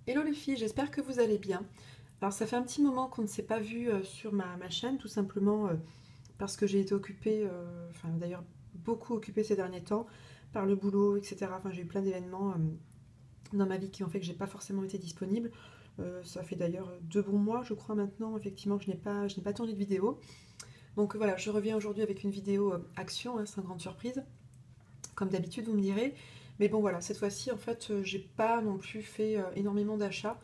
Hello les filles, j'espère que vous allez bien. Alors ça fait un petit moment qu'on ne s'est pas vu sur ma chaîne, tout simplement parce que j'ai été occupée, enfin d'ailleurs beaucoup occupée ces derniers temps, par le boulot, etc. Enfin j'ai eu plein d'événements dans ma vie qui ont fait que j'ai pas forcément été disponible. Ça fait d'ailleurs 2 bons mois, je crois maintenant, effectivement, que je n'ai pas tourné de vidéo. Donc voilà, je reviens aujourd'hui avec une vidéo action, hein, sans grande surprise, comme d'habitude vous me direz. Mais bon voilà, cette fois-ci en fait j'ai pas non plus fait énormément d'achats.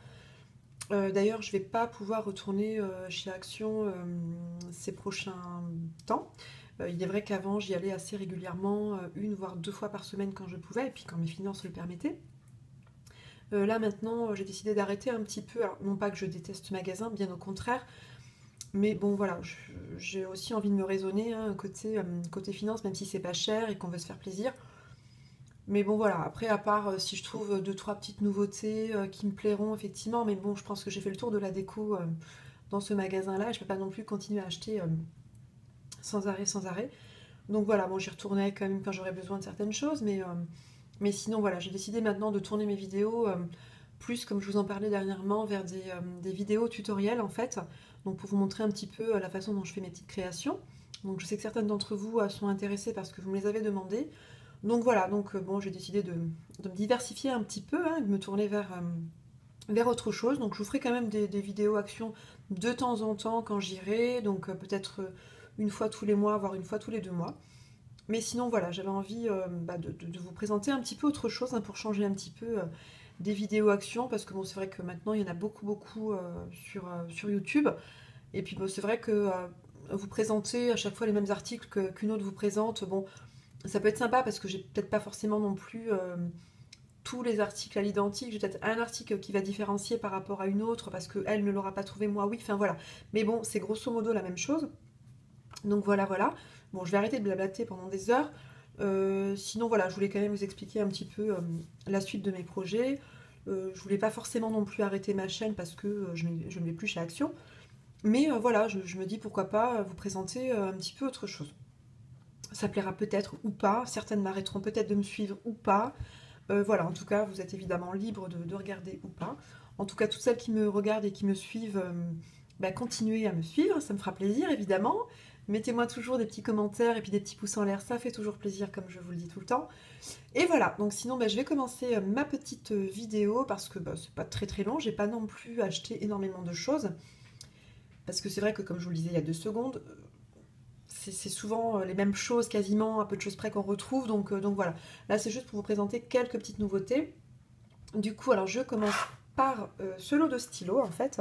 D'ailleurs, je vais pas pouvoir retourner chez Action ces prochains temps. Il est vrai qu'avant, j'y allais assez régulièrement, une voire 2 fois par semaine quand je pouvais, et puis quand mes finances le permettaient. Là maintenant, j'ai décidé d'arrêter un petit peu. Alors, non pas que je déteste ce magasin, bien au contraire, mais bon voilà, j'ai aussi envie de me raisonner hein, côté finance, même si c'est pas cher et qu'on veut se faire plaisir. Mais bon voilà, après à part si je trouve deux trois petites nouveautés qui me plairont effectivement, mais bon je pense que j'ai fait le tour de la déco dans ce magasin-là, je peux pas non plus continuer à acheter sans arrêt, sans arrêt. Donc voilà, bon j'y retournais quand même quand j'aurais besoin de certaines choses, mais sinon voilà, j'ai décidé maintenant de tourner mes vidéos plus comme je vous en parlais dernièrement vers des vidéos tutoriels en fait, donc pour vous montrer un petit peu la façon dont je fais mes petites créations. Donc je sais que certaines d'entre vous sont intéressées parce que vous me les avez demandées. Donc voilà, donc bon, j'ai décidé de me diversifier un petit peu, hein, de me tourner vers autre chose. Donc je vous ferai quand même des vidéos actions de temps en temps quand j'irai, donc peut-être une fois tous les mois, voire une fois tous les 2 mois. Mais sinon voilà, j'avais envie de vous présenter un petit peu autre chose hein, pour changer un petit peu des vidéos actions, parce que bon, c'est vrai que maintenant il y en a beaucoup beaucoup sur YouTube. Et puis bon, c'est vrai que vous présenter à chaque fois les mêmes articles qu'une autre vous présente, bon, ça peut être sympa parce que j'ai peut-être pas forcément non plus tous les articles à l'identique. J'ai peut-être un article qui va différencier par rapport à une autre parce qu'elle ne l'aura pas trouvé, moi oui. Enfin voilà. Mais bon, c'est grosso modo la même chose. Donc voilà, voilà. Bon, je vais arrêter de blablater pendant des heures. Sinon voilà, je voulais quand même vous expliquer un petit peu la suite de mes projets. Je voulais pas forcément non plus arrêter ma chaîne parce que je ne vais plus chez Action. Mais voilà, je me dis pourquoi pas vous présenter un petit peu autre chose. Ça plaira peut-être ou pas, certaines m'arrêteront peut-être de me suivre ou pas. Voilà, en tout cas, vous êtes évidemment libre de regarder ou pas. En tout cas, toutes celles qui me regardent et qui me suivent, continuez à me suivre, ça me fera plaisir évidemment. Mettez-moi toujours des petits commentaires et puis des petits pouces en l'air, ça fait toujours plaisir comme je vous le dis tout le temps. Et voilà, donc sinon je vais commencer ma petite vidéo parce que c'est pas très très long, j'ai pas non plus acheté énormément de choses. Parce que c'est vrai que comme je vous le disais il y a 2 secondes, c'est souvent les mêmes choses quasiment, à peu de choses près qu'on retrouve. Donc voilà, là c'est juste pour vous présenter quelques petites nouveautés. Du coup, alors je commence par ce lot de stylos en fait.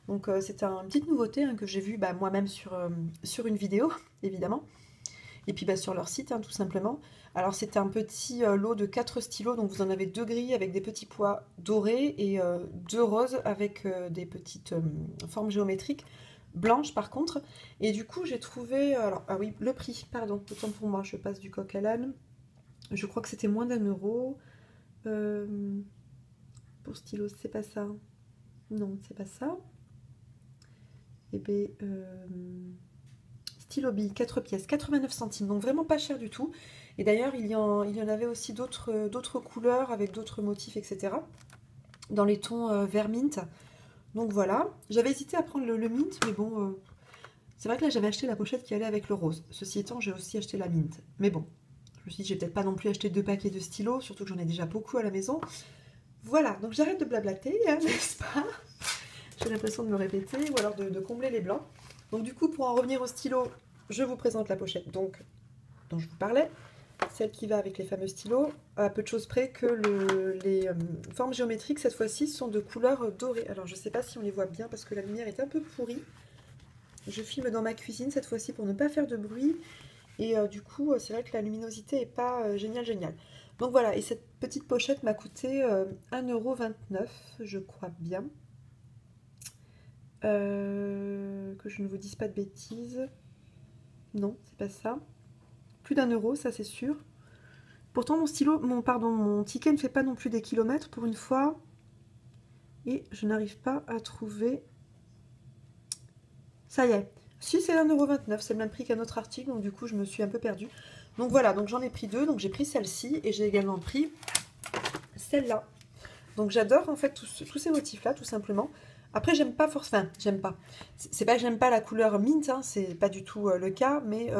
Donc c'est une petite nouveauté hein, que j'ai vue moi-même sur une vidéo, évidemment. Et puis sur leur site, hein, tout simplement. Alors c'est un petit lot de 4 stylos, donc vous en avez 2 gris avec des petits pois dorés et 2 roses avec des petites formes géométriques blanches par contre. Et du coup j'ai trouvé, alors ah oui, le prix, pardon, autant pour moi, je passe du coq à l'âne. Je crois que c'était moins d'1 euro. Euh, pour stylo, c'est pas ça. Non, c'est pas ça. Et bien, stylo bille, 4 pièces, 89 centimes, donc vraiment pas cher du tout. Et d'ailleurs, il y en avait aussi d'autres couleurs avec d'autres motifs, etc. Dans les tons vert mint. Donc voilà. J'avais hésité à prendre le mint, mais bon, c'est vrai que là j'avais acheté la pochette qui allait avec le rose. Ceci étant, j'ai aussi acheté la mint. Mais bon, je me suis dit, j'ai peut-être pas non plus acheté 2 paquets de stylos, surtout que j'en ai déjà beaucoup à la maison. Voilà, donc j'arrête de blablater, hein, n'est-ce pas? J'ai l'impression de me répéter, ou alors de combler les blancs. Donc du coup, pour en revenir au stylo, je vous présente la pochette donc dont je vous parlais, celle qui va avec les fameux stylos, à peu de choses près que les formes géométriques cette fois-ci sont de couleur dorée. Alors je ne sais pas si on les voit bien parce que la lumière est un peu pourrie. Je filme dans ma cuisine cette fois-ci pour ne pas faire de bruit et du coup c'est vrai que la luminosité n'est pas géniale. Donc voilà, et cette petite pochette m'a coûté 1,29 €, je crois bien. Que je ne vous dise pas de bêtises. Non, c'est pas ça. Plus d'1 euro, ça c'est sûr. Pourtant mon ticket ne fait pas non plus des kilomètres pour une fois. Et je n'arrive pas à trouver. Ça y est. Si c'est 1,29 €, c'est le même prix qu'un autre article, donc du coup je me suis un peu perdue. Donc voilà, donc j'en ai pris 2, donc j'ai pris celle-ci et j'ai également pris celle-là. Donc j'adore en fait tous ces motifs-là, tout simplement. Après, j'aime pas forcément, enfin, j'aime pas. C'est pas que j'aime pas la couleur mint, hein, c'est pas du tout le cas, mais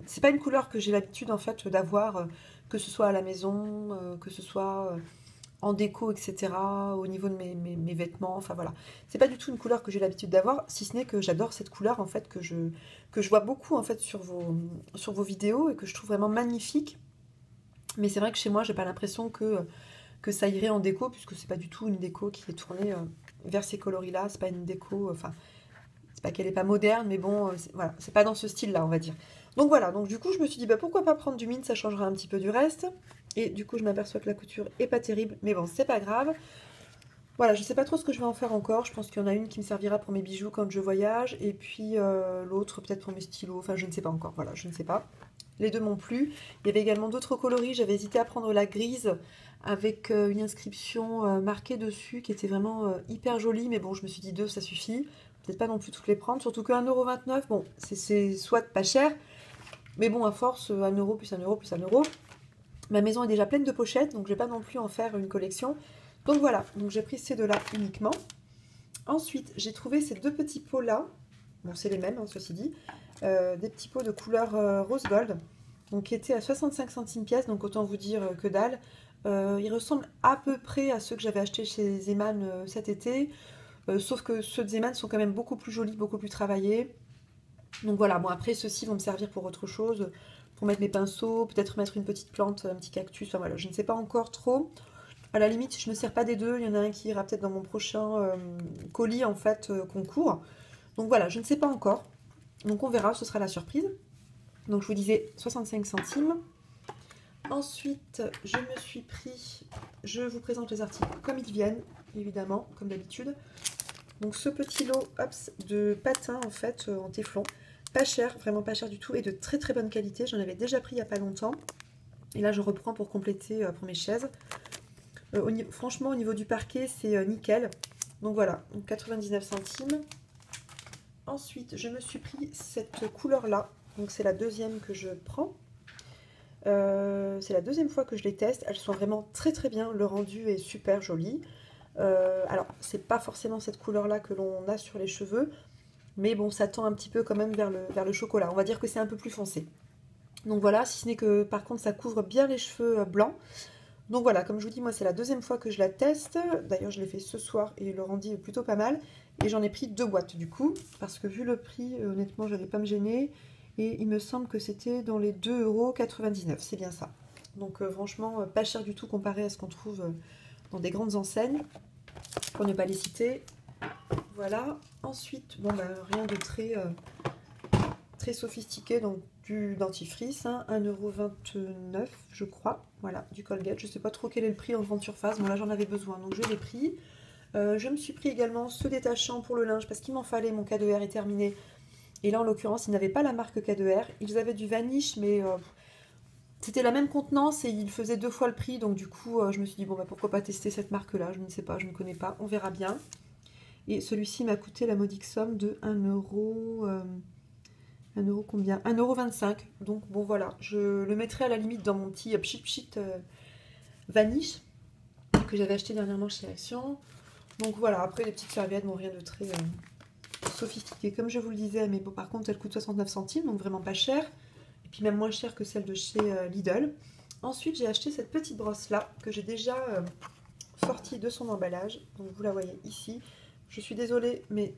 c'est pas une couleur que j'ai l'habitude en fait d'avoir, que ce soit à la maison, que ce soit en déco, etc., au niveau de mes vêtements, enfin voilà. C'est pas du tout une couleur que j'ai l'habitude d'avoir, si ce n'est que j'adore cette couleur en fait que je vois beaucoup en fait sur vos vidéos et que je trouve vraiment magnifique. Mais c'est vrai que chez moi, j'ai pas l'impression que ça irait en déco, puisque c'est pas du tout une déco qui est tournée vers ces coloris-là. C'est pas une déco, enfin, c'est pas qu'elle est pas moderne, mais bon, voilà, c'est pas dans ce style-là, on va dire. Donc voilà, donc du coup, je me suis dit, bah pourquoi pas prendre du mint, ça changera un petit peu du reste. Et du coup, je m'aperçois que la couture est pas terrible, mais bon, c'est pas grave. Voilà, je sais pas trop ce que je vais en faire encore. Je pense qu'il y en a une qui me servira pour mes bijoux quand je voyage, et puis l'autre peut-être pour mes stylos. Enfin, je ne sais pas encore. Voilà, je ne sais pas. Les deux m'ont plu. Il y avait également d'autres coloris. J'avais hésité à prendre la grise avec une inscription marquée dessus qui était vraiment hyper jolie. Mais bon, je me suis dit deux, ça suffit. Peut-être pas non plus toutes les prendre. Surtout que 1,29 €, bon, c'est soit pas cher. Mais bon, à force, 1 € plus 1 € plus 1 €. Ma maison est déjà pleine de pochettes, donc je vais pas non plus en faire une collection. Donc voilà, donc j'ai pris ces deux-là uniquement. Ensuite, j'ai trouvé ces deux petits pots-là. Bon, c'est les mêmes, hein, ceci dit. Des petits pots de couleur rose gold. Donc, qui étaient à 65 centimes pièce. Donc, autant vous dire que dalle. Ils ressemblent à peu près à ceux que j'avais achetés chez Zeman cet été. Sauf que ceux de Zeman sont quand même beaucoup plus jolis, beaucoup plus travaillés. Donc voilà, bon après ceux-ci vont me servir pour autre chose. Pour mettre mes pinceaux, peut-être mettre une petite plante, un petit cactus. Enfin voilà, je ne sais pas encore trop. À la limite, je ne me sers pas des deux. Il y en a un qui ira peut-être dans mon prochain colis, en fait, concours. Donc voilà, je ne sais pas encore. Donc on verra, ce sera la surprise. Donc je vous disais 65 centimes. Ensuite, je me suis pris... Je vous présente les articles comme ils viennent, évidemment, comme d'habitude. Donc ce petit lot de patins, en fait, en téflon. Pas cher, vraiment pas cher du tout, et de très très bonne qualité. J'en avais déjà pris il n'y a pas longtemps. Et là, je reprends pour compléter pour mes chaises. Franchement, au niveau du parquet, c'est nickel. Donc voilà, 99 centimes. Ensuite, je me suis pris cette couleur-là. Donc c'est la deuxième que je prends. C'est la deuxième fois que je les teste. Elles sont vraiment très très bien. Le rendu est super joli. Alors, c'est pas forcément cette couleur-là que l'on a sur les cheveux. Mais bon, ça tend un petit peu quand même vers le chocolat. On va dire que c'est un peu plus foncé. Donc voilà, si ce n'est que par contre, ça couvre bien les cheveux blancs. Donc voilà, comme je vous dis, moi c'est la deuxième fois que je la teste. D'ailleurs, je l'ai fait ce soir et le rendu est plutôt pas mal. Et j'en ai pris 2 boîtes du coup, parce que vu le prix, honnêtement, je n'allais pas me gêner. Et il me semble que c'était dans les 2,99 €, c'est bien ça. Donc franchement, pas cher du tout comparé à ce qu'on trouve dans des grandes enseignes, pour ne pas les citer. Voilà. Ensuite, bon bah rien de très sophistiqué, donc du dentifrice, hein, 1,29 € je crois, voilà, du Colgate, je sais pas trop quel est le prix en grande surface, bon là j'en avais besoin, donc je l'ai pris. Je me suis pris également ce détachant pour le linge, parce qu'il m'en fallait, mon K2R est terminé, et là en l'occurrence ils n'avaient pas la marque K2R, ils avaient du Vanish, mais c'était la même contenance, et ils faisaient 2 fois le prix, donc du coup je me suis dit, bon bah pourquoi pas tester cette marque là, je ne sais pas, je ne connais pas, on verra bien. Et celui-ci m'a coûté la modique somme de 1 €... 1 € combien? 1,25 €. Donc bon voilà, je le mettrai à la limite dans mon petit pchit Vanish que j'avais acheté dernièrement chez Action. Donc voilà, après les petites serviettes, bon rien de très sophistiqué. Comme je vous le disais, mais bon par contre elles coûtent 69 centimes, donc vraiment pas cher. Et puis même moins cher que celle de chez Lidl. Ensuite j'ai acheté cette petite brosse là, que j'ai déjà sortie de son emballage. Donc vous la voyez ici. Je suis désolée, mais